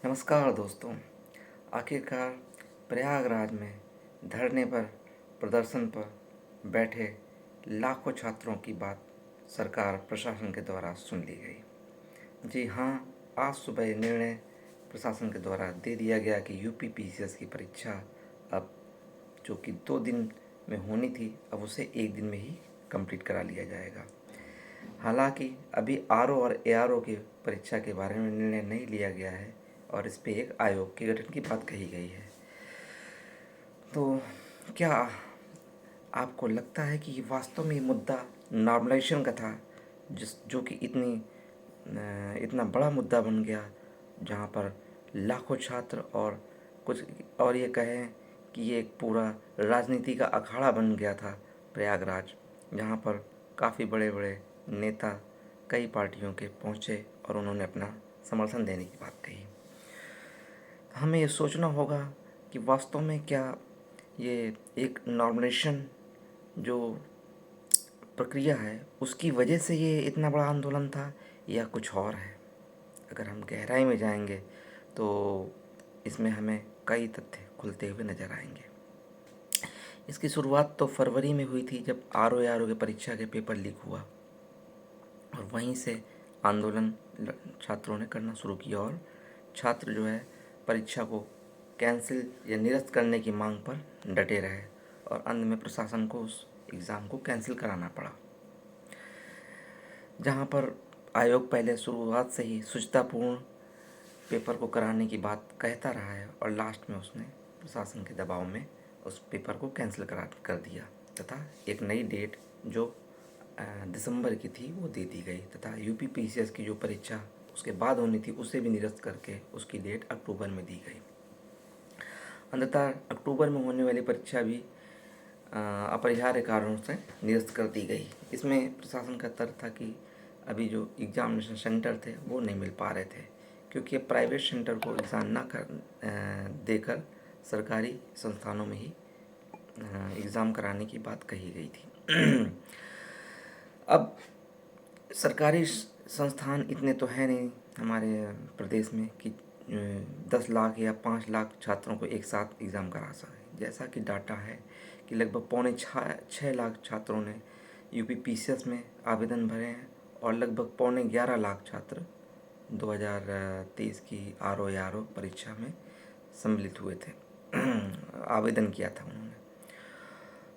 नमस्कार दोस्तों। आखिरकार प्रयागराज में धरने पर प्रदर्शन पर बैठे लाखों छात्रों की बात सरकार प्रशासन के द्वारा सुन ली गई। जी हाँ, आज सुबह ये निर्णय प्रशासन के द्वारा दे दिया गया कि यूपी पीसीएस की परीक्षा अब जो कि 2 दिन में होनी थी, अब उसे 1 दिन में ही कंप्लीट करा लिया जाएगा। हालांकि अभी आरओ और एआरओ की परीक्षा के बारे में निर्णय नहीं लिया गया है और इस पे एक आयोग के गठन की बात कही गई है। तो क्या आपको लगता है कि वास्तव में ये मुद्दा नॉर्मलाइजेशन का था, जो कि इतना बड़ा मुद्दा बन गया, जहाँ पर लाखों छात्र और कुछ और ये कहें कि ये एक पूरा राजनीति का अखाड़ा बन गया था प्रयागराज, जहाँ पर काफ़ी बड़े बड़े नेता कई पार्टियों के पहुँचे और उन्होंने अपना समर्थन देने की बात कही। हमें ये सोचना होगा कि वास्तव में क्या ये एक नॉर्मलाइजेशन जो प्रक्रिया है उसकी वजह से ये इतना बड़ा आंदोलन था या कुछ और है। अगर हम गहराई में जाएंगे तो इसमें हमें कई तथ्य खुलते हुए नज़र आएंगे। इसकी शुरुआत तो फरवरी में हुई थी, जब आरओ के परीक्षा के पेपर लीक हुआ और वहीं से आंदोलन छात्रों ने करना शुरू किया और छात्र जो है परीक्षा को कैंसिल या निरस्त करने की मांग पर डटे रहे और अंत में प्रशासन को उस एग्ज़ाम को कैंसिल कराना पड़ा। जहां पर आयोग पहले शुरुआत से ही शुचितापूर्ण पेपर को कराने की बात कहता रहा है और लास्ट में उसने प्रशासन के दबाव में उस पेपर को कैंसिल कर दिया तथा एक नई डेट जो दिसंबर की थी वो दे दी गई तथा यूपी पीसीएस की जो परीक्षा उसके बाद होनी थी उसे भी निरस्त करके उसकी डेट अक्टूबर में दी गई। अंततः अक्टूबर में होने वाली परीक्षा भी अपरिहार्य कारणों से निरस्त कर दी गई। इसमें प्रशासन का तर्क था कि अभी जो एग्जामिनेशन सेंटर थे वो नहीं मिल पा रहे थे, क्योंकि प्राइवेट सेंटर को एग्ज़ाम ना देकर सरकारी संस्थानों में ही एग्ज़ाम कराने की बात कही गई थी। अब सरकारी संस्थान इतने तो है नहीं हमारे प्रदेश में कि 10 लाख या 5 लाख छात्रों को एक साथ एग्ज़ाम करा सकें। जैसा कि डाटा है कि लगभग 6.25 लाख छात्रों ने यूपी पीसीएस में आवेदन भरे हैं और लगभग 11.25 लाख छात्र 2023 की आरओ परीक्षा में सम्मिलित हुए थे। आवेदन किया था उन्होंने।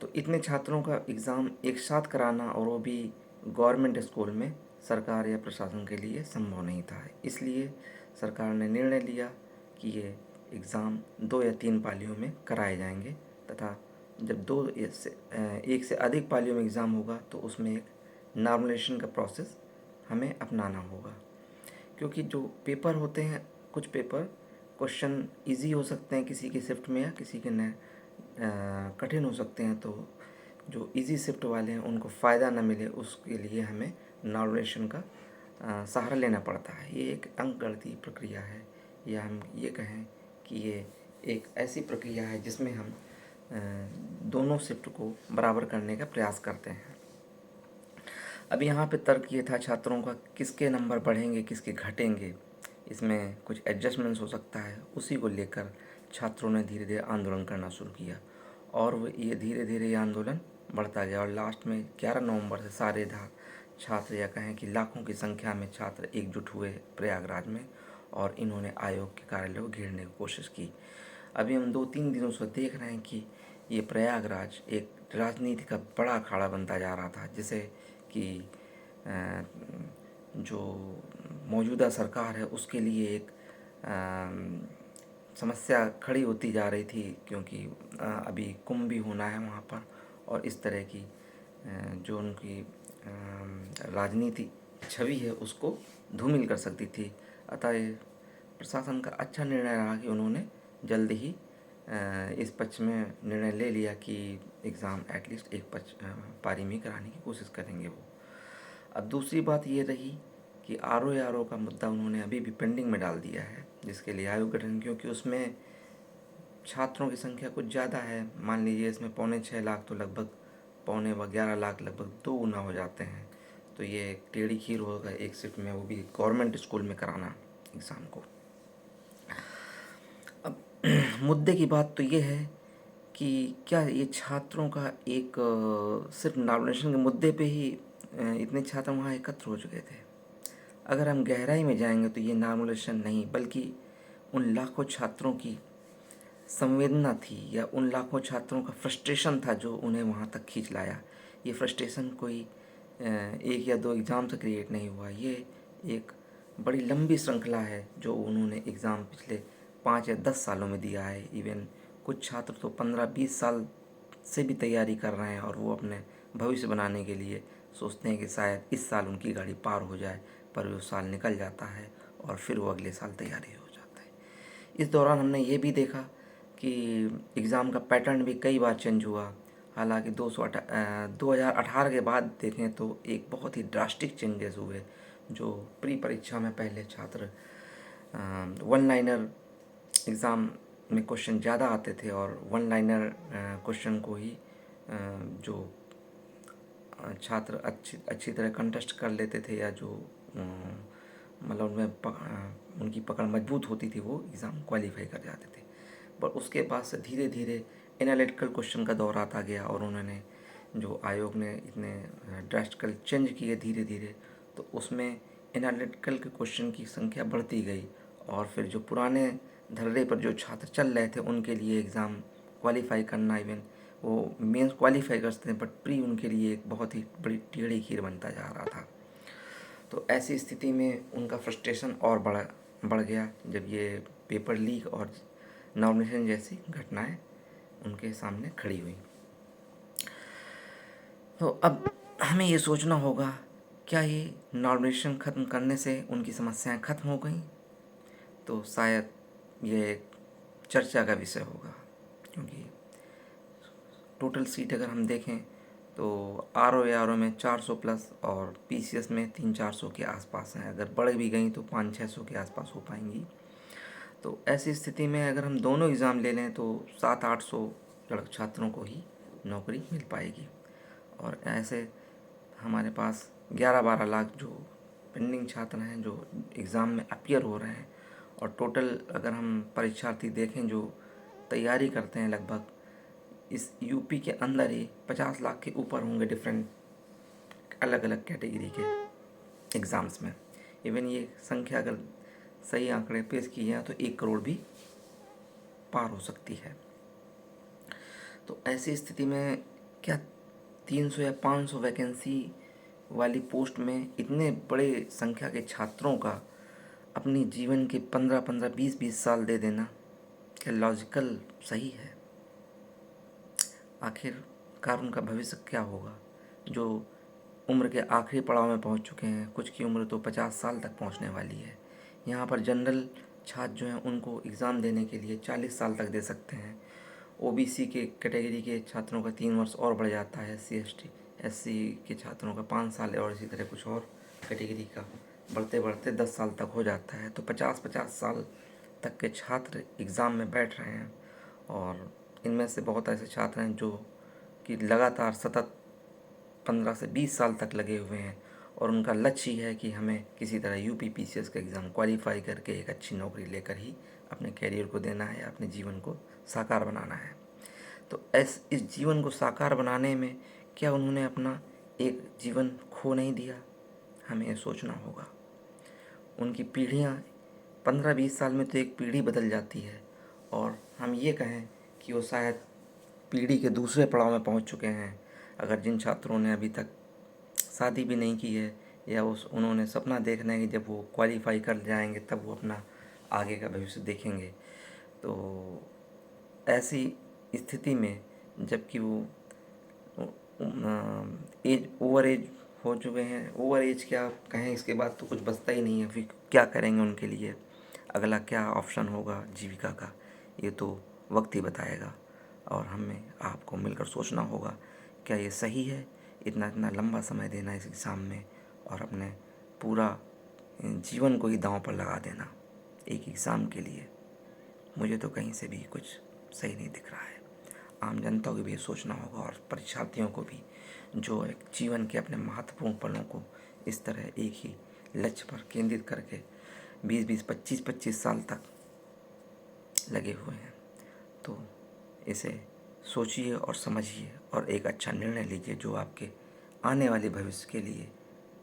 तो इतने छात्रों का एग्ज़ाम एक साथ कराना और वो भी गवर्नमेंट स्कूल में सरकार या प्रशासन के लिए संभव नहीं था। इसलिए सरकार ने निर्णय लिया कि ये एग्ज़ाम 2 या 3 पालियों में कराए जाएंगे तथा जब 1 से अधिक पालियों में एग्ज़ाम होगा तो उसमें एक नॉर्मलाइजेशन का प्रोसेस हमें अपनाना होगा, क्योंकि जो पेपर होते हैं, कुछ पेपर क्वेश्चन इजी हो सकते हैं किसी की शिफ्ट में या किसी के न कठिन हो सकते हैं। तो जो इजी शिफ्ट वाले हैं उनको फ़ायदा न मिले उसके लिए हमें नॉर्मलाइजेशन का सहारा लेना पड़ता है। ये एक अंकगणितीय प्रक्रिया है, या हम ये कहें कि ये एक ऐसी प्रक्रिया है जिसमें हम दोनों शिफ्ट को बराबर करने का प्रयास करते हैं। अब यहाँ पे तर्क ये था छात्रों का, किसके नंबर बढ़ेंगे किसके घटेंगे, इसमें कुछ एडजस्टमेंट्स हो सकता है। उसी को लेकर छात्रों ने धीरे धीरे आंदोलन करना शुरू किया और वो ये धीरे धीरे ये आंदोलन बढ़ता गया और लास्ट में 11 नवंबर से सारे छात्र, या कहें कि लाखों की संख्या में छात्र एकजुट हुए प्रयागराज में और इन्होंने आयोग के कार्यालय को घेरने की कोशिश की। अभी हम 2-3 दिनों से देख रहे हैं कि ये प्रयागराज एक राजनीति का बड़ा अखाड़ा बनता जा रहा था, जिसे कि जो मौजूदा सरकार है उसके लिए एक समस्या खड़ी होती जा रही थी, क्योंकि अभी कुंभ भी होना है वहाँ पर और इस तरह की जो उनकी राजनीति छवि है उसको धूमिल कर सकती थी। अतः प्रशासन का अच्छा निर्णय रहा कि उन्होंने जल्द ही इस पक्ष में निर्णय ले लिया कि एग्ज़ाम एटलीस्ट एक पारी में कराने की कोशिश करेंगे वो। अब दूसरी बात ये रही कि आरओ का मुद्दा उन्होंने अभी भी पेंडिंग में डाल दिया है, जिसके लिए आयोग गठन, क्योंकि उसमें छात्रों की संख्या कुछ ज़्यादा है। मान लीजिए इसमें 6.25 लाख तो लगभग 11 लाख लगभग 2 गुना हो जाते हैं। तो ये टेढ़ी खीर होगा एक शिफ्ट में, वो भी गवर्नमेंट स्कूल में कराना एग्ज़ाम को। मुद्दे की बात तो ये है कि क्या ये छात्रों का एक सिर्फ नॉमिनेशन के मुद्दे पे ही इतने छात्र वहाँ एकत्र हो चुके थे। अगर हम गहराई में जाएंगे तो ये नॉमिनेशन नहीं, बल्कि उन लाखों छात्रों की संवेदना थी, या उन लाखों छात्रों का फ्रस्ट्रेशन था जो उन्हें वहाँ तक खींच लाया। ये फ्रस्ट्रेशन कोई एक या दो एग्ज़ाम से क्रिएट नहीं हुआ, ये एक बड़ी लंबी श्रृंखला है जो उन्होंने एग्ज़ाम पिछले 5 या 10 सालों में दिया है। इवन कुछ छात्र तो 15-20 साल से भी तैयारी कर रहे हैं और वो अपने भविष्य बनाने के लिए सोचते हैं कि शायद इस साल उनकी गाड़ी पार हो जाए, पर वो साल निकल जाता है और फिर वो अगले साल तैयारी हो जाता है। इस दौरान हमने ये भी देखा कि एग्ज़ाम का पैटर्न भी कई बार चेंज हुआ। हालांकि 2018 के बाद देखें तो एक बहुत ही ड्रास्टिक चेंजेस हुए। जो प्री परीक्षा में पहले छात्र वन लाइनर एग्ज़ाम में क्वेश्चन ज़्यादा आते थे और वन लाइनर क्वेश्चन को ही जो छात्र अच्छी तरह कंटेस्ट कर लेते थे, या जो मतलब उनमें उनकी पकड़ मजबूत होती थी, वो एग्ज़ाम क्वालिफाई कर जाते थे। पर उसके बाद से धीरे धीरे एनालिटिकल क्वेश्चन का दौर आता गया और उन्होंने जो आयोग ने इतने ड्रास्टिकल चेंज किए धीरे धीरे, तो उसमें एनालिटिकल के क्वेश्चन की संख्या बढ़ती गई और फिर जो पुराने धर्रे पर जो छात्र चल रहे थे उनके लिए एग्ज़ाम क्वालिफाई करना, इवन वो मेंस क्वालिफाई करते थे, बट प्री उनके लिए एक बहुत ही बड़ी टेढ़ी खीर बनता जा रहा था। तो ऐसी स्थिति में उनका फ्रस्ट्रेशन और बढ़ गया जब ये पेपर लीक और नॉमिनेशन जैसी घटनाएं उनके सामने खड़ी हुई। तो अब हमें ये सोचना होगा, क्या ये नॉमिनेशन ख़त्म करने से उनकी समस्याएं ख़त्म हो गई? तो शायद ये एक चर्चा का विषय होगा, क्योंकि टोटल सीट अगर हम देखें तो RO में 400 प्लस और PCS में 300-400 के आसपास हैं। अगर बढ़ भी गई तो 500-600 के आसपास हो पाएंगी। तो ऐसी स्थिति में अगर हम दोनों एग्ज़ाम ले लें तो 700-800 छात्रों को ही नौकरी मिल पाएगी। और ऐसे हमारे पास 11-12 लाख जो पेंडिंग छात्र हैं जो एग्ज़ाम में अपीयर हो रहे हैं, और टोटल अगर हम परीक्षार्थी देखें जो तैयारी करते हैं, लगभग इस यूपी के अंदर ही 50 लाख के ऊपर होंगे डिफरेंट अलग अलग कैटेगरी के एग्ज़ाम्स में। इवन ये संख्या अगर सही आंकड़े पेश किए हैं तो 1 करोड़ भी पार हो सकती है। तो ऐसी स्थिति में क्या 300 या 500 वैकेंसी वाली पोस्ट में इतने बड़े संख्या के छात्रों का अपनी जीवन के 15-15, 20-20 साल दे देना क्या लॉजिकल सही है? आखिरकार उनका भविष्य क्या होगा? जो उम्र के आखिरी पड़ाव में पहुंच चुके हैं, कुछ की उम्र तो 50 साल तक पहुंचने वाली है। यहाँ पर जनरल छात्र जो हैं उनको एग्ज़ाम देने के लिए 40 साल तक दे सकते हैं। OBC के कैटेगरी के छात्रों का 3 वर्ष और बढ़ जाता है, SC के छात्रों का 5 साल, और इसी तरह कुछ और कैटेगरी का बढ़ते बढ़ते 10 साल तक हो जाता है। तो 50-50 साल तक के छात्र एग्ज़ाम में बैठ रहे हैं, और इनमें से बहुत ऐसे छात्र हैं जो कि लगातार सतत 15 से 20 साल तक लगे हुए हैं, और उनका लक्ष्य ही है कि हमें किसी तरह UP PCS का एग्ज़ाम क्वालिफाई करके एक अच्छी नौकरी लेकर ही अपने कैरियर को देना है, अपने जीवन को साकार बनाना है। तो इस जीवन को साकार बनाने में क्या उन्होंने अपना एक जीवन खो नहीं दिया? हमें ये सोचना होगा। उनकी पीढ़ियाँ 15-20 साल में तो एक पीढ़ी बदल जाती है, और हम ये कहें कि वो शायद पीढ़ी के दूसरे पड़ाव में पहुंच चुके हैं। अगर जिन छात्रों ने अभी तक शादी भी नहीं की है, या उन्होंने सपना देखना है कि जब वो क्वालिफाई कर जाएंगे तब वो अपना आगे का भविष्य देखेंगे, तो ऐसी स्थिति में जबकि वो ओवर एज हो चुके हैं, ओवर एज क्या कहें, इसके बाद तो कुछ बचता ही नहीं है। फिर क्या करेंगे उनके लिए? अगला क्या ऑप्शन होगा जीविका का, ये तो वक्त ही बताएगा। और हमें आपको मिलकर सोचना होगा, क्या ये सही है इतना इतना लंबा समय देना इस एग्ज़ाम में, और अपने पूरा जीवन को ही दांव पर लगा देना एक एग्ज़ाम के लिए? मुझे तो कहीं से भी कुछ सही नहीं दिख रहा है। आम जनता को भी ये सोचना होगा, और परीक्षार्थियों को भी, जो एक जीवन के अपने महत्वपूर्ण पलों को इस तरह एक ही लक्ष्य पर केंद्रित करके 20-20, 25-25 साल तक लगे हुए हैं। तो इसे सोचिए और समझिए और एक अच्छा निर्णय लीजिए जो आपके आने वाले भविष्य के लिए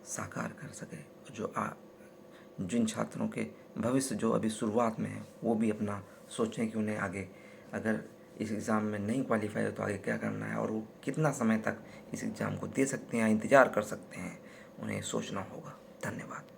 साकार कर सके। जो जिन छात्रों के भविष्य जो अभी शुरुआत में है वो भी अपना सोचें कि उन्हें आगे अगर इस एग्ज़ाम में नहीं क्वालिफाई हो तो आगे क्या करना है और वो कितना समय तक इस एग्ज़ाम को दे सकते हैं या इंतज़ार कर सकते हैं, उन्हें सोचना होगा। धन्यवाद।